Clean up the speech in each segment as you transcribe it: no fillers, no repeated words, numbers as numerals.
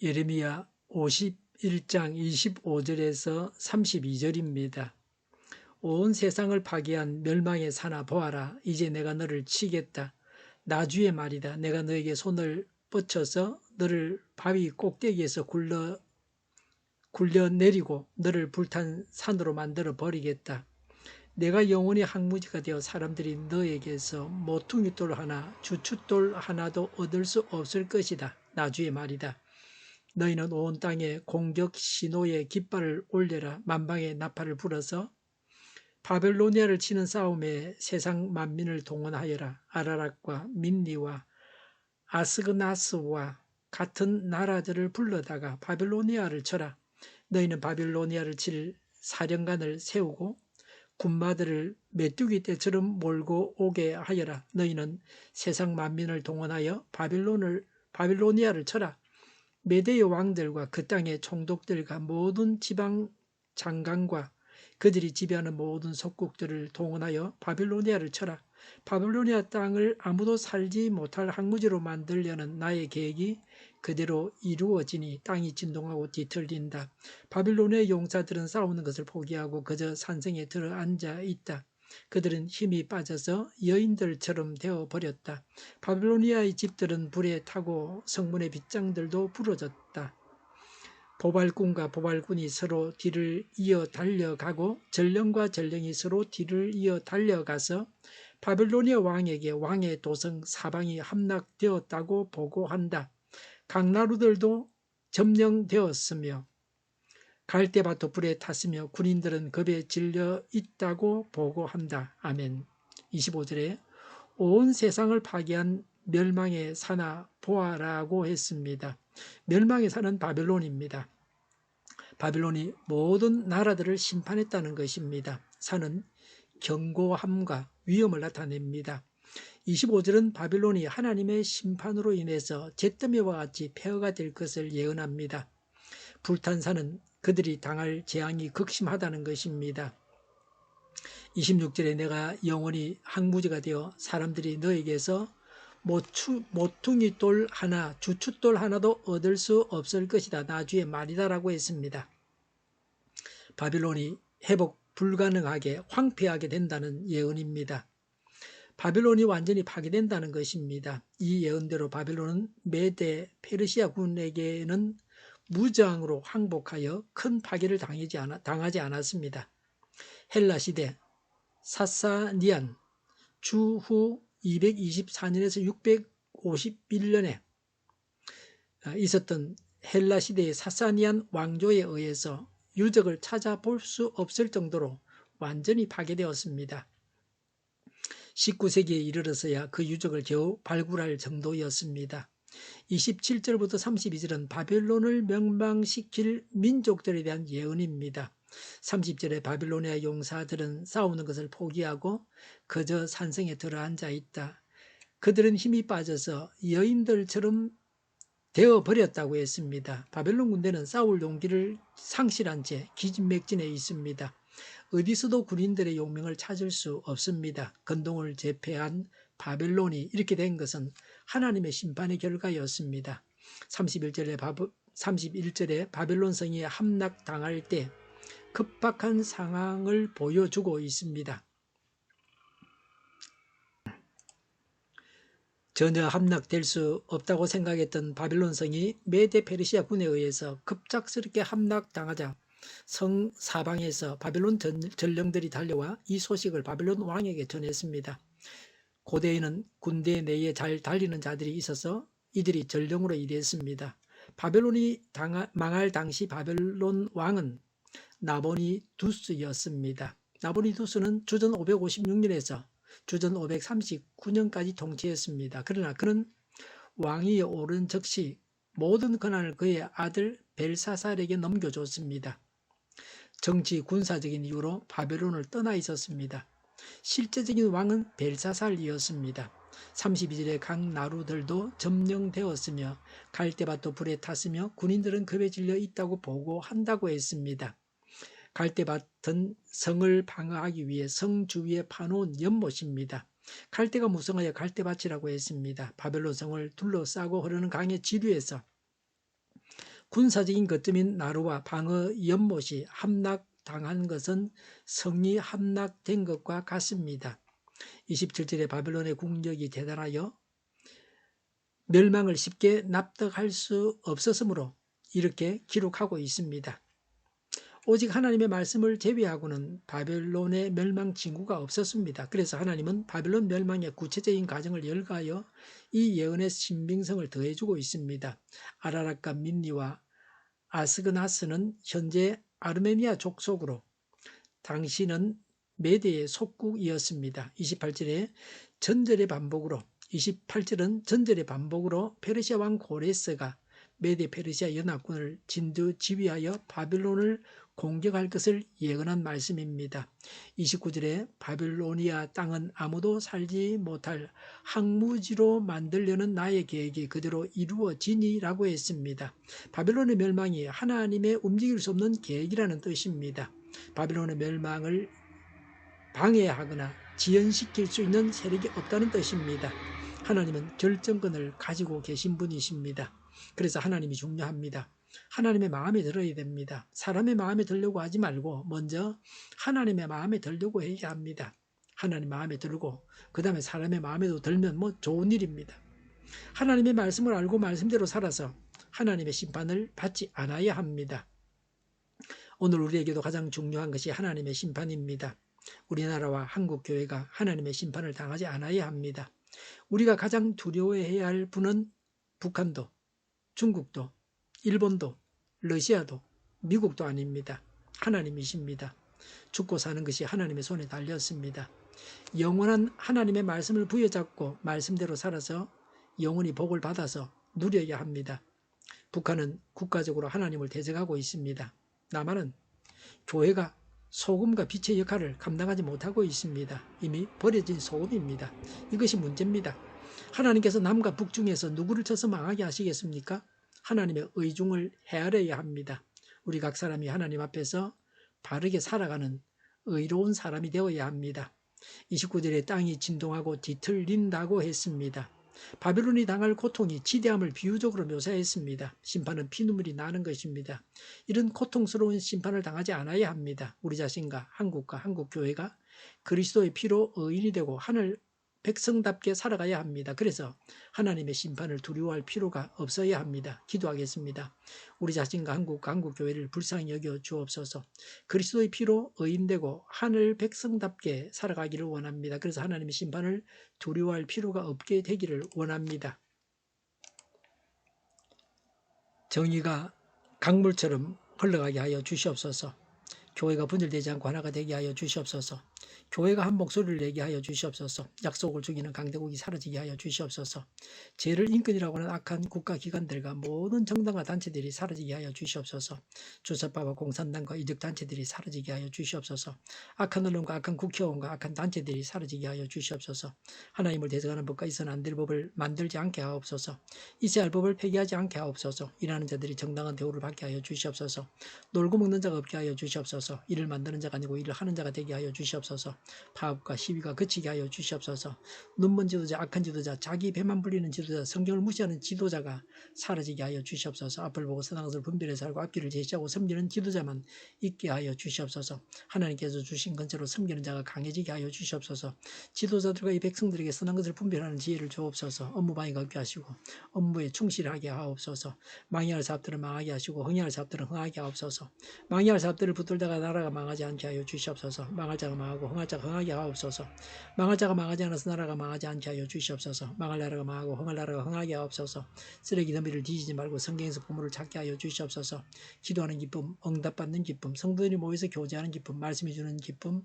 예레미야 51장 25절에서 32절입니다. 온 세상을 파괴한 멸망의 산아 보아라. 이제 내가 너를 치겠다. 나 주의 말이다. 내가 너에게 손을 뻗쳐서 너를 바위 꼭대기에서 굴려내리고 너를 불탄 산으로 만들어 버리겠다. 내가 영원히 항무지가 되어 사람들이 너에게서 모퉁이돌 하나, 주춧돌 하나도 얻을 수 없을 것이다. 나 주의 말이다. 너희는 온 땅에 공격 신호의 깃발을 올려라. 만방의 나팔을 불어서 바벨로니아를 치는 싸움에 세상 만민을 동원하여라. 아라락과 민니와 아스그나스와 같은 나라들을 불러다가 바벨로니아를 쳐라. 너희는 바벨로니아를 칠 사령관을 세우고 군마들을 메뚜기 떼처럼 몰고 오게 하여라. 너희는 세상 만민을 동원하여 바벨로니아를 쳐라. 메대의 왕들과 그 땅의 총독들과 모든 지방 장관과 그들이 지배하는 모든 속국들을 동원하여 바벨로니아를 쳐라. 바벨로니아 땅을 아무도 살지 못할 항무지로 만들려는 나의 계획이 그대로 이루어지니 땅이 진동하고 뒤틀린다. 바벨로니아의 용사들은 싸우는 것을 포기하고 그저 산성에 들어앉아 있다. 그들은 힘이 빠져서 여인들처럼 되어버렸다. 바벨로니아의 집들은 불에 타고 성문의 빗장들도 부러졌다. 보발꾼과 보발꾼이 서로 뒤를 이어 달려가고 전령과 전령이 서로 뒤를 이어 달려가서 바벨로니아 왕에게 왕의 도성 사방이 함락되었다고 보고한다. 강나루들도 점령되었으며 갈대밭도 불에 탔으며 군인들은 겁에 질려 있다고 보고한다. 아멘. 25절에 온 세상을 파괴한 멸망의 산아 보아라고 했습니다. 멸망의 산은 바벨론입니다. 바벨론이 모든 나라들을 심판했다는 것입니다. 산은 견고함과 위험을 나타냅니다. 25절은 바벨론이 하나님의 심판으로 인해서 잿더미와 같이 폐허가 될 것을 예언합니다. 불탄 산은 그들이 당할 재앙이 극심하다는 것입니다. 26절에 내가 영원히 항무지가 되어 사람들이 너에게서 모퉁이돌 하나, 주춧돌 하나도 얻을 수 없을 것이다. 나 주의 말이다라고 했습니다. 바벨론이 회복 불가능하게 황폐하게 된다는 예언입니다. 바벨론이 완전히 파괴된다는 것입니다. 이 예언대로 바벨론은 메대 페르시아 군에게는 무저항으로 항복하여 큰 파괴를 당하지 않았습니다. 헬라 시대 사사니안 주후 224년에서 651년에 있었던 헬라 시대의 사사니안 왕조에 의해서 유적을 찾아볼 수 없을 정도로 완전히 파괴되었습니다. 19세기에 이르러서야 그 유적을 겨우 발굴할 정도였습니다. 27절부터 32절은 바벨론을 멸망시킬 민족들에 대한 예언입니다. 30절에 바빌로니아 용사들은 싸우는 것을 포기하고 그저 산성에 들어앉아 있다. 그들은 힘이 빠져서 여인들처럼 되어버렸다고 했습니다. 바벨론 군대는 싸울 용기를 상실한 채 기진맥진해 있습니다. 어디서도 군인들의 용명을 찾을 수 없습니다. 건동을 제패한 바벨론이 이렇게 된 것은 하나님의 심판의 결과였습니다. 31절에 바벨론 성이 함락당할 때 급박한 상황을 보여주고 있습니다. 전혀 함락될 수 없다고 생각했던 바벨론 성이 메데 페르시아 군에 의해서 급작스럽게 함락당하자 성 사방에서 바벨론 전령들이 달려와 이 소식을 바벨론 왕에게 전했습니다. 고대에는 군대 내에 잘 달리는 자들이 있어서 이들이 전령으로 일했습니다. 바벨론이 망할 당시 바벨론 왕은 나보니두스였습니다. 나보니두스는 주전 556년에서 주전 539년까지 통치했습니다. 그러나 그는 왕위에 오른 즉시 모든 권한을 그의 아들 벨사살에게 넘겨줬습니다. 정치 군사적인 이유로 바벨론을 떠나 있었습니다. 실제적인 왕은 벨사살이었습니다. 32절에 각 나루들도 점령되었으며 갈대밭도 불에 탔으며 군인들은 겁에 질려 있다고 보고한다고 했습니다. 갈대밭은 성을 방어하기 위해 성 주위에 파놓은 연못입니다. 갈대가 무성하여 갈대밭이라고 했습니다. 바벨론 성을 둘러싸고 흐르는 강의 지류에서 군사적인 거점인 나루와 방어 연못이 함락당한 것은 성이 함락된 것과 같습니다. 27절에 바벨론의 국력이 대단하여 멸망을 쉽게 납득할 수 없었으므로 이렇게 기록하고 있습니다. 오직 하나님의 말씀을 제외하고는 바벨론의 멸망 징후가 없었습니다. 그래서 하나님은 바벨론 멸망의 구체적인 과정을 열거하여 이 예언의 신빙성을 더해주고 있습니다. 아라락과 민니와 아스그나스는 현재 아르메니아 족속으로 당시는 메대의 속국이었습니다. 28절에 전절의 반복으로 28절은 전절의 반복으로 페르시아 왕 고레스가 메대 페르시아 연합군을 진두 지휘하여 바벨론을 공격할 것을 예언한 말씀입니다. 29절에 바벨로니아 땅은 아무도 살지 못할 항무지로 만들려는 나의 계획이 그대로 이루어지니라고 했습니다. 바벨론의 멸망이 하나님의 움직일 수 없는 계획이라는 뜻입니다. 바벨론의 멸망을 방해하거나 지연시킬 수 있는 세력이 없다는 뜻입니다. 하나님은 결정권을 가지고 계신 분이십니다. 그래서 하나님이 중요합니다. 하나님의 마음에 들어야 됩니다. 사람의 마음에 들려고 하지 말고 먼저 하나님의 마음에 들려고 해야 합니다. 하나님 마음에 들고 그 다음에 사람의 마음에도 들면 뭐 좋은 일입니다. 하나님의 말씀을 알고 말씀대로 살아서 하나님의 심판을 받지 않아야 합니다. 오늘 우리에게도 가장 중요한 것이 하나님의 심판입니다. 우리나라와 한국교회가 하나님의 심판을 당하지 않아야 합니다. 우리가 가장 두려워해야 할 분은 북한도, 중국도, 일본도, 러시아도, 미국도 아닙니다. 하나님이십니다. 죽고 사는 것이 하나님의 손에 달렸습니다. 영원한 하나님의 말씀을 부여잡고 말씀대로 살아서 영원히 복을 받아서 누려야 합니다. 북한은 국가적으로 하나님을 대적하고 있습니다. 남한은 교회가 소금과 빛의 역할을 감당하지 못하고 있습니다. 이미 버려진 소금입니다. 이것이 문제입니다. 하나님께서 남과 북 중에서 누구를 쳐서 망하게 하시겠습니까? 하나님의 의중을 헤아려야 합니다. 우리 각 사람이 하나님 앞에서 바르게 살아가는 의로운 사람이 되어야 합니다. 29절에 땅이 진동하고 뒤틀린다고 했습니다. 바벨론이 당할 고통이 지대함을 비유적으로 묘사했습니다. 심판은 피눈물이 나는 것입니다. 이런 고통스러운 심판을 당하지 않아야 합니다. 우리 자신과 한국과 한국교회가 그리스도의 피로 의인이 되고 하늘 백성답게 살아가야 합니다. 그래서 하나님의 심판을 두려워할 필요가 없어야 합니다. 기도하겠습니다. 우리 자신과 한국과 한국교회를 불쌍히 여겨 주옵소서. 그리스도의 피로 의인되고 하늘 백성답게 살아가기를 원합니다. 그래서 하나님의 심판을 두려워할 필요가 없게 되기를 원합니다. 정의가 강물처럼 흘러가게 하여 주시옵소서. 교회가 분열되지 않고 하나가 되게 하여 주시옵소서. 교회가 한 목소리를 내게 하여 주시옵소서. 약속을 죽이는 강대국이 사라지게 하여 주시옵소서. 죄를 인권이라고 하는 악한 국가기관들과 모든 정당과 단체들이 사라지게 하여 주시옵소서. 주사파와 공산당과 이적단체들이 사라지게 하여 주시옵소서. 악한 언론과 악한 국회의원과 악한 단체들이 사라지게 하여 주시옵소서. 하나님을 대적하는 법과 있어는 안 될 법을 만들지 않게 하옵소서. 있어야 할 법을 폐기하지 않게 하옵소서. 일하는 자들이 정당한 대우를 받게 하여 주시옵소서. 놀고 먹는 자가 없게 하여 주시옵소서. 일을 만드는 자가 아니고 일을 하는 자가 되게 하여 주시옵소서. 파업과 시위가 그치게 하여 주시옵소서. 눈먼 지도자, 악한 지도자, 자기 배만 불리는 지도자, 성경을 무시하는 지도자가 사라지게 하여 주시옵소서. 앞을 보고 선한 것을 분별해서 알고 앞길을 제시하고 섬기는 지도자만 있게 하여 주시옵소서. 하나님께서 주신 건처로 섬기는 자가 강해지게 하여 주시옵소서. 지도자들과 이 백성들에게 선한 것을 분별하는 지혜를 주옵소서. 업무방해가 없게 하시고 업무에 충실하게 하옵소서. 망해할 사업들을 망하게 하시고 흥해할 사업들은 흥하게 하옵소서. 망해할 사업들을 붙들다가 나라가 망하지 않게 하여 주시옵소서. 망할 자가 망하고 흥할 자가 흥하게 하옵소서. 망할 자가 망하지 않아서 나라가 망하지 않게 하여 주시옵소서. 망할 나라가 망하고 흥할 나라가 흥하게 하옵소서. 쓰레기 더미를 뒤지지 말고 성경에서 보물을 찾게 하여 주시옵소서. 기도하는 기쁨, 응답받는 기쁨, 성도들이 모여서 교제하는 기쁨, 말씀해 주는 기쁨,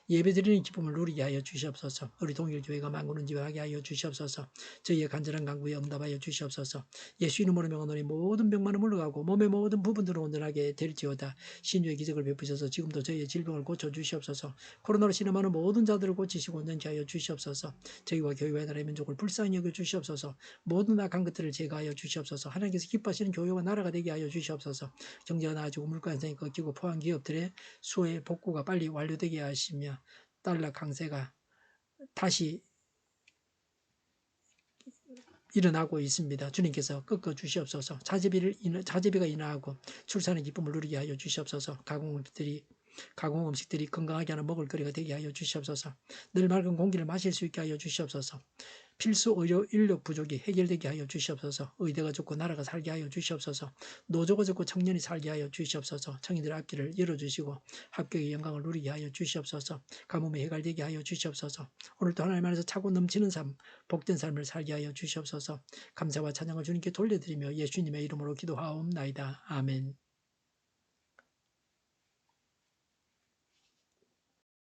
예배드리는 기쁨을 누리게 하여 주시옵소서. 우리 동일교회가 만군을 지배하게 하여 주시옵소서. 저희의 간절한 간구에 응답하여 주시옵소서. 예수 이름으로 명하노니 모든 병만은 물러가고 몸의 모든 부분들은 온전하게 될지어다. 신유의 기적을 베푸셔서 지금도 저희의 질병을 고쳐주시옵소서. 코로나로 신음하는 모든 자들을 고치시고 온전케 하여 주시옵소서. 저희와 교회와 나라의 민족을 불쌍히 여겨 주시옵소서. 모든 악한 것들을 제거하여 주시옵소서. 하나님께서 기뻐하시는 교회와 나라가 되게 하여 주시옵소서. 경제가 나아지고 물가 현상이 꺾이고 포항 기업들의 수혜 복구가 빨리 완료되게 하시며 달러 강세가 다시 일어나고 있습니다. 주님께서 꺾어 주시옵소서. 자제비가 인하하고 출산의 기쁨을 누리게 하여 주시옵소서. 가공 음식들이 건강하게 하는 먹을거리가 되게 하여 주시옵소서. 늘 맑은 공기를 마실 수 있게 하여 주시옵소서. 필수 의료 인력 부족이 해결되게 하여 주시옵소서. 의대가 좋고 나라가 살게 하여 주시옵소서. 노조가 좋고 청년이 살게 하여 주시옵소서. 청년들의 앞길을 열어주시고 합격의 영광을 누리게 하여 주시옵소서. 가뭄이 해결되게 하여 주시옵소서. 오늘도 하나님 안에서 차고 넘치는 삶, 복된 삶을 살게 하여 주시옵소서. 감사와 찬양을 주님께 돌려드리며 예수님의 이름으로 기도하옵나이다. 아멘.